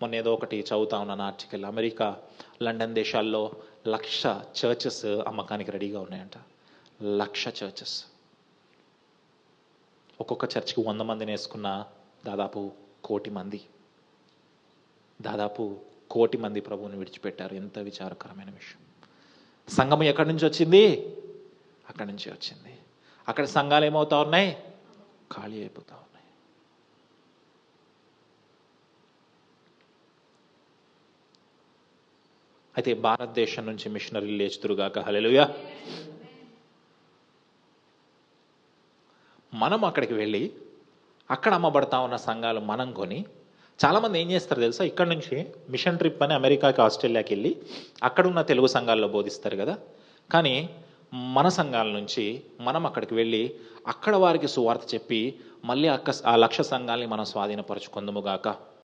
మొన్న ఏదో ఒకటి చదువుతా ఉన్నాను ఆర్టికల్, అమెరికా లండన్ దేశాల్లో 1,00,000 చర్చెస్ అమ్మకానికి రెడీగా ఉన్నాయంట. 1,00,000 చర్చెస్. ఒక్కొక్క చర్చ్కి 100 మందిని వేసుకున్న దాదాపు 1,000,000 మంది, దాదాపు 1,000,000 మంది ప్రభువుని విడిచిపెట్టారు. ఎంత విచారకరమైన విషయం. సంఘం ఎక్కడి నుంచి వచ్చింది? అక్కడి నుంచి వచ్చింది. అక్కడ సంఘాలు ఏమవుతా ఉన్నాయి? ఖాళీ అయిపోతా ఉన్నాయి. అయితే భారతదేశం నుంచి మిషనరీలు లేచుతురుగాక. హల్లెలూయా. మనం అక్కడికి వెళ్ళి అక్కడ అమ్మబడతా ఉన్న సంఘాలు మనం కొని, చాలామంది ఏం చేస్తారు తెలుసా, ఇక్కడ నుంచి మిషన్ ట్రిప్ అని అమెరికాకి ఆస్ట్రేలియాకి వెళ్ళి అక్కడున్న తెలుగు సంఘాల్లో బోధిస్తారు కదా. కానీ మన సంఘాల నుంచి మనం అక్కడికి వెళ్ళి అక్కడ వారికి సువార్త చెప్పి మళ్ళీ ఆ 1,00,000 సంఘాలని మనం స్వాధీనపరచుకుందుముగాక.